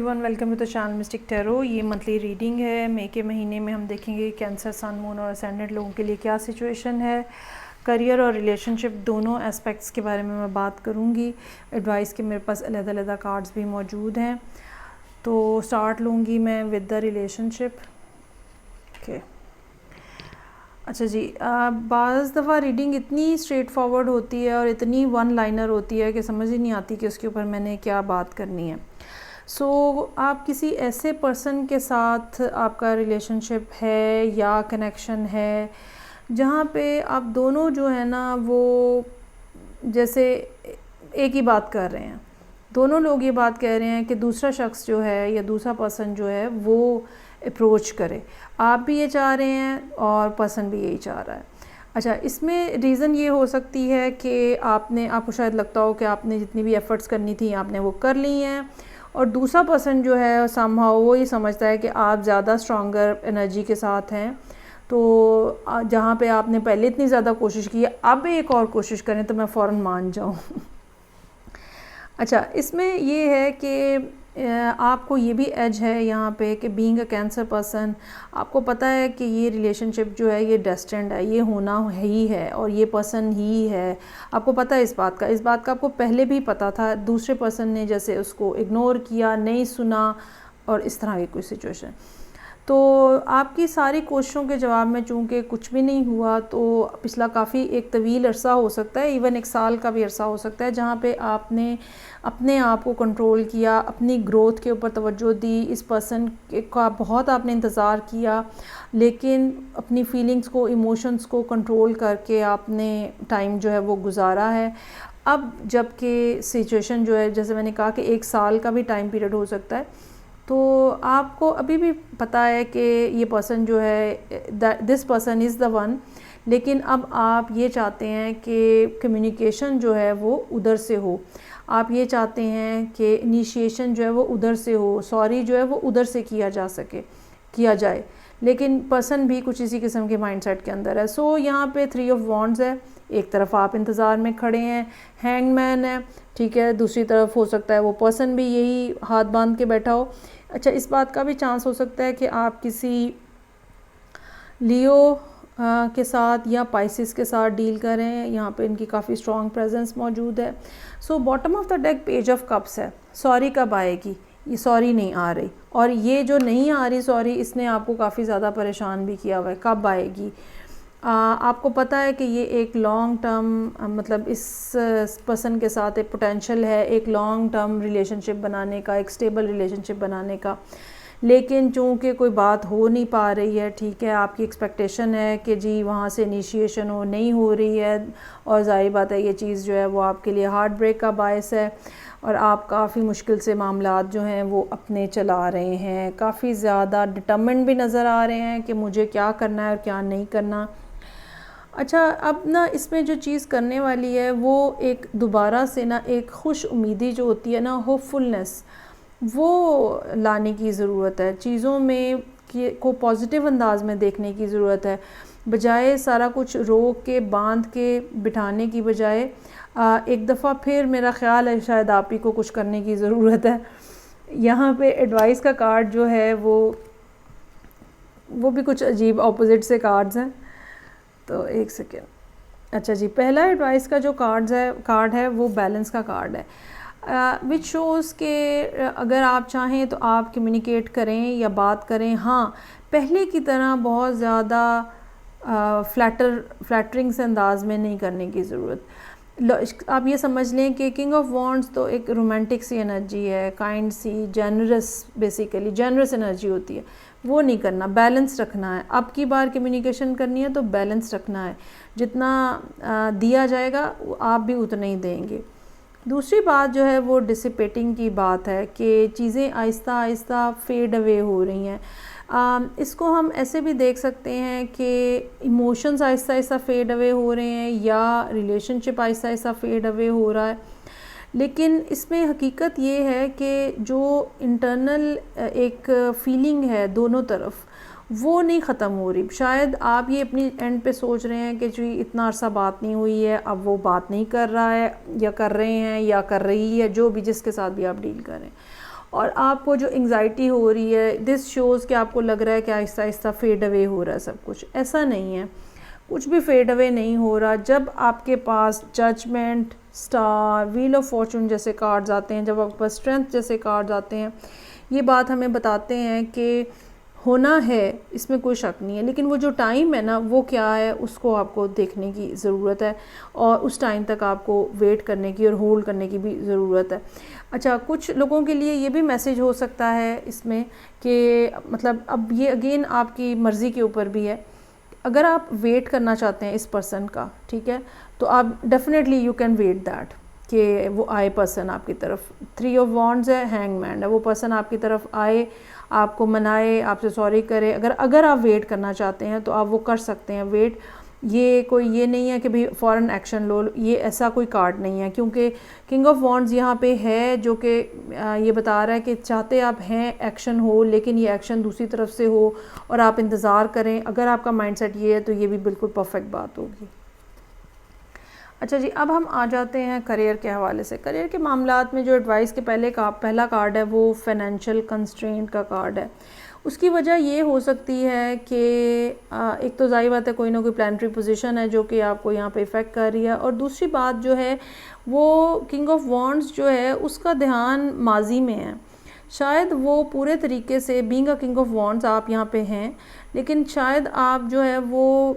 Everyone, welcome to the channel mystic tarot. ये monthly reading है। मई के महीने में हम देखेंगे कैंसर, सन, मून और असेंडेंट लोगों के लिए क्या सिचुएशन है। करियर और रिलेशनशिप दोनों एस्पेक्ट्स के बारे में मैं बात करूँगी। एडवाइस के मेरे पास अलग-अलग कार्ड्स भी मौजूद हैं। तो स्टार्ट लूँगी मैं विद द रिलेशनशिप। ओके, अच्छा जी, बाज़ दफ़ा रीडिंग इतनी स्ट्रेट फॉरवर्ड होती है और इतनी वन लाइनर होती है कि समझ ही नहीं आती कि उसके ऊपर मैंने क्या बात करनी है। आप किसी ऐसे पर्सन के साथ आपका रिलेशनशिप है या कनेक्शन है जहाँ पे आप दोनों जो है ना वो जैसे एक ही बात कर रहे हैं। दोनों लोग ये बात कह रहे हैं कि दूसरा शख्स जो है या दूसरा पर्सन जो है वो अप्रोच करे। आप भी ये चाह रहे हैं और पर्सन भी यही चाह रहा है। अच्छा, इसमें रीज़न ये हो सकती है कि आपको शायद लगता हो कि आपने जितनी भी एफ़र्ट्स करनी थी आपने वो कर ली हैं, और दूसरा पर्सन जो है समहाउ वो ये समझता है कि आप ज़्यादा स्ट्रॉन्गर एनर्जी के साथ हैं। तो जहाँ पे आपने पहले इतनी ज़्यादा कोशिश की है, अब एक और कोशिश करें तो मैं फ़ौरन मान जाऊँ। अच्छा, इसमें ये है कि आपको ये भी एज है यहाँ पे कि बीइंग अ कैंसर पर्सन, आपको पता है कि ये रिलेशनशिप जो है ये डेस्टिन्ड है, ये होना ही है और ये पर्सन ही है। आपको पता है इस बात का आपको पहले भी पता था। दूसरे पर्सन ने जैसे उसको इग्नोर किया, नहीं सुना और इस तरह की कोई सिचुएशन। तो आपकी सारी कोशिशों के जवाब में चूँकि कुछ भी नहीं हुआ, तो पिछला काफ़ी एक तवील अरसा हो सकता है, इवन 1 साल का भी अरसा हो सकता है, जहाँ पे आपने अपने आप को कंट्रोल किया, अपनी ग्रोथ के ऊपर तवज्जो दी। इस पर्सन का बहुत आपने इंतज़ार किया, लेकिन अपनी फीलिंग्स को, इमोशंस को कंट्रोल करके आपने टाइम जो है वो गुजारा है। अब जबकि सिचुएशन जो है, जैसे मैंने कहा कि 1 साल का भी टाइम पीरियड हो सकता है, तो आपको अभी भी पता है कि ये पर्सन जो है this person is the one, लेकिन अब आप ये चाहते हैं कि कम्युनिकेशन जो है वो उधर से हो। आप ये चाहते हैं कि इनिशिएशन जो है वो उधर से हो, सॉरी जो है वो उधर से किया जाए, लेकिन पर्सन भी कुछ इसी किस्म के माइंडसेट के अंदर है। यहाँ पे 3 ऑफ वॉन्ड्स है। एक तरफ आप इंतज़ार में खड़े हैं, हैंगमैन है, ठीक है। दूसरी तरफ हो सकता है वो पर्सन भी यही हाथ बांध के बैठा हो। अच्छा, इस बात का भी चांस हो सकता है कि आप किसी लियो के साथ या पाइसिस के साथ डील करें। यहाँ पे इनकी काफ़ी स्ट्रॉन्ग प्रेजेंस मौजूद है। Bottom of the deck page of cups है। सॉरी कब आएगी? ये सॉरी नहीं आ रही, और ये जो नहीं आ रही सॉरी, इसने आपको काफ़ी ज़्यादा परेशान भी किया हुआ है। कब आएगी? आपको पता है कि ये एक लॉन्ग टर्म, मतलब इस पर्सन के साथ एक पोटेंशियल है एक लॉन्ग टर्म रिलेशनशिप बनाने का, एक स्टेबल रिलेशनशिप बनाने का, लेकिन चूँकि कोई बात हो नहीं पा रही है, ठीक है। आपकी एक्सपेक्टेशन है कि जी वहाँ से इनिशिएशन नहीं हो रही है, और ज़ाहिर बात है ये चीज़ जो है वो आपके लिए हार्ट ब्रेक का बायस है, और आप काफ़ी मुश्किल से मामलात जो हैं वो अपने चला रहे हैं। काफ़ी ज़्यादा डिटर्मिन्ड भी नज़र आ रहे हैं कि मुझे क्या करना है और क्या नहीं करना। अच्छा, अब ना इसमें जो चीज़ करने वाली है वो एक दोबारा से ना एक खुश उम्मीदी जो होती है ना, होपफुलनेस, वो लाने की ज़रूरत है। चीज़ों में को पॉजिटिव अंदाज में देखने की ज़रूरत है, बजाय सारा कुछ रोक के बांध के बिठाने की बजाय एक दफ़ा फिर मेरा ख़्याल है शायद आप ही को कुछ करने की ज़रूरत है। यहाँ पे एडवाइस का कार्ड जो है वो भी कुछ अजीब ऑपोजिट से कार्ड्स हैं। तो एक सेकेंड। अच्छा जी, पहला एडवाइस का जो कार्ड है वो बैलेंस का कार्ड है, विच शोज़ के अगर आप चाहें तो आप कम्युनिकेट करें या बात करें। हाँ, पहले की तरह बहुत ज़्यादा फ्लैटरिंग से अंदाज में नहीं करने की ज़रूरत। आप ये समझ लें कि किंग ऑफ वॉन्ड्स तो एक रोमांटिक सी एनर्जी है, काइंड सी, जेनरस, बेसिकली जेनरस एनर्जी होती है। वो नहीं करना, बैलेंस रखना है। अब की बार कम्युनिकेशन करनी है तो बैलेंस रखना है। जितना दिया जाएगा आप भी उतना ही देंगे। दूसरी बात जो है वो डिसिपेटिंग की बात है कि चीज़ें आहिस्ता आहिस्ता फेड अवे हो रही हैं। इसको हम ऐसे भी देख सकते हैं कि emotions Aahista Aahista fade away हो रहे हैं, या relationship Aahista Aahista fade away हो रहा है। लेकिन इसमें हकीकत ये है कि जो इंटरनल एक फीलिंग है दोनों तरफ, वो नहीं ख़त्म हो रही। शायद आप ये अपनी एंड पे सोच रहे हैं कि जी इतना अरसा बात नहीं हुई है, अब वो बात नहीं कर रहा है, या कर रहे हैं या कर रही है, जो भी जिसके साथ भी आप डील करें, और आपको जो एंग्जाइटी हो रही है, दिस शोज़ कि आपको लग रहा है कि आहिस्ता आहिस्ता फेड अवे हो रहा है सब कुछ। ऐसा नहीं है, कुछ भी फेड अवे नहीं हो रहा। जब आपके पास judgement, star, wheel of fortune जैसे कार्ड्स आते हैं, जब आपके पास स्ट्रेंथ जैसे कार्ड्स आते हैं, ये बात हमें बताते हैं कि होना है, इसमें कोई शक नहीं है। लेकिन वो जो टाइम है ना, वो क्या है, उसको आपको देखने की ज़रूरत है और उस टाइम तक आपको वेट करने की और होल्ड करने की भी ज़रूरत है। अच्छा, कुछ लोगों के लिए ये भी मैसेज हो सकता है इसमें कि मतलब अब ये अगेन आपकी मर्ज़ी के ऊपर भी है। अगर आप वेट करना चाहते हैं इस पर्सन का, ठीक है, तो आप definitely you can wait that कि वो आए पर्सन आपकी तरफ। 3 ऑफ वॉन्ड्स है, हैंगमैन है, वो पर्सन आपकी तरफ आए, आपको मनाए, आपसे सॉरी करे। अगर आप वेट करना चाहते हैं तो आप वो कर सकते हैं वेट। ये कोई ये नहीं है कि भाई फ़ौरन एक्शन लो, ये ऐसा कोई कार्ड नहीं है, क्योंकि किंग ऑफ वॉन्ड्स यहाँ पे है जो कि ये बता रहा है कि चाहते आप हैं एक्शन हो, लेकिन ये एक्शन दूसरी तरफ से हो और आप इंतज़ार करें। अगर आपका माइंडसेट ये है तो ये भी बिल्कुल परफेक्ट बात होगी। अच्छा जी, अब हम आ जाते हैं करियर के हवाले से। करियर के मामलात में जो एडवाइस के पहला कार्ड है वो फाइनेंशियल कंस्ट्रेंट का कार्ड है। उसकी वजह ये हो सकती है कि एक तो ज़ाहिर बात है कोई ना कोई प्लानिटरी पोजीशन है जो कि आपको यहाँ पे इफ़ेक्ट कर रही है, और दूसरी बात जो है वो किंग ऑफ वॉन्ड्स जो है उसका ध्यान माजी में है। शायद वो पूरे तरीके से being a king of wands आप यहाँ पे हैं, लेकिन शायद आप जो है वो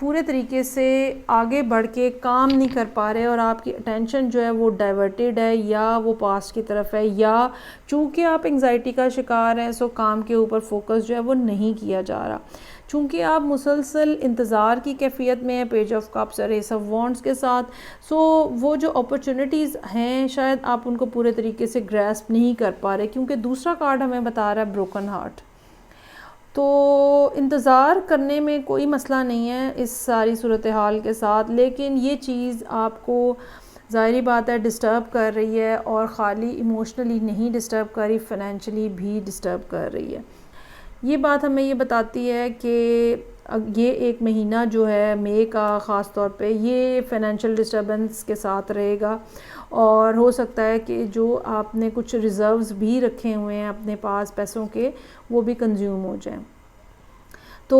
पूरे तरीके से आगे बढ़ के काम नहीं कर पा रहे और आपकी अटेंशन जो है वो डाइवर्टेड है, या वो पास्ट की तरफ है, या चूँकि आप एंग्जाइटी का शिकार हैं सो काम के ऊपर फोकस जो है वो नहीं किया जा रहा। चूँकि आप मुसलसल इंतज़ार की कैफियत में है, पेज ऑफ कप्स और एस ऑफ वॉन्ड्स के साथ, सो वो जो अपॉर्चुनिटीज़ हैं शायद आप उनको पूरे तरीके से ग्रैस्प नहीं कर पा रहे, क्योंकि दूसरा कार्ड हमें बता रहा है ब्रोकन हार्ट। तो इंतज़ार करने में कोई मसला नहीं है इस सारी सूरत हाल के साथ, लेकिन ये चीज़ आपको ज़ाहिरी बात है डिस्टर्ब कर रही है, और ख़ाली इमोशनली नहीं डिस्टर्ब कर रही, फाइनेंशियली भी डिस्टर्ब कर रही है। ये बात हमें ये बताती है कि ये एक महीना जो है मई का ख़ास तौर पे ये फाइनेंशियल डिस्टर्बेंस के साथ रहेगा, और हो सकता है कि जो आपने कुछ रिज़र्व्स भी रखे हुए हैं अपने पास पैसों के, वो भी कंज्यूम हो जाएं। तो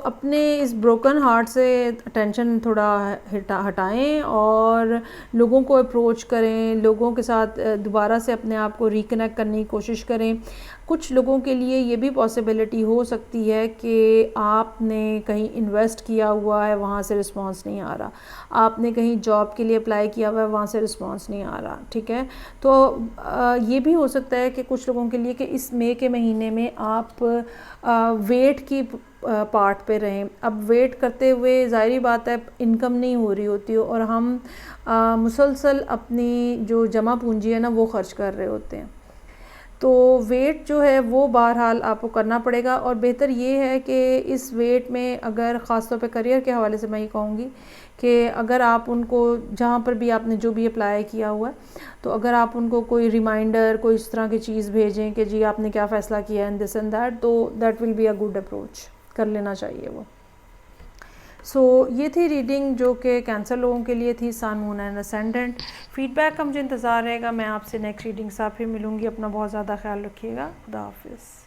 अपने इस ब्रोकन हार्ट से टेंशन थोड़ा हटाएं और लोगों को अप्रोच करें, लोगों के साथ दोबारा से अपने आप को रिकनेक्ट करने की कोशिश करें। कुछ लोगों के लिए ये भी पॉसिबिलिटी हो सकती है कि आपने कहीं इन्वेस्ट किया हुआ है, वहाँ से रिस्पांस नहीं आ रहा, आपने कहीं जॉब के लिए अप्लाई किया हुआ है, वहाँ से रिस्पांस नहीं आ रहा, ठीक है। तो ये भी हो सकता है कि कुछ लोगों के लिए कि इस मई के महीने में आप वेट की पार्ट पे रहें। अब वेट करते हुए ज़ाहिरी बात है इनकम नहीं हो रही होती और हम मुसलसल अपनी जो जमा पूंजी है ना वो ख़र्च कर रहे होते हैं। तो वेट जो है वो बहरहाल आपको करना पड़ेगा, और बेहतर ये है कि इस वेट में अगर ख़ास तौर पे करियर के हवाले से मैं ये कहूँगी कि अगर आप उनको जहाँ पर भी आपने जो भी अप्लाई किया हुआ है, तो अगर आप उनको कोई रिमाइंडर, कोई इस तरह की चीज़ भेजें कि जी आपने क्या फ़ैसला किया एंड दिस एंड दैट, तो that will be a good approach, कर लेना चाहिए वो। सो ये थी रीडिंग जो कि कैंसर लोगों के लिए थी, सन, मून एंड असेंडेंट। फीडबैक का मुझे इंतज़ार रहेगा। मैं आपसे नेक्स्ट रीडिंग साथ फिर मिलूँगी। अपना बहुत ज़्यादा ख्याल रखिएगा। खुदा हाफिज़।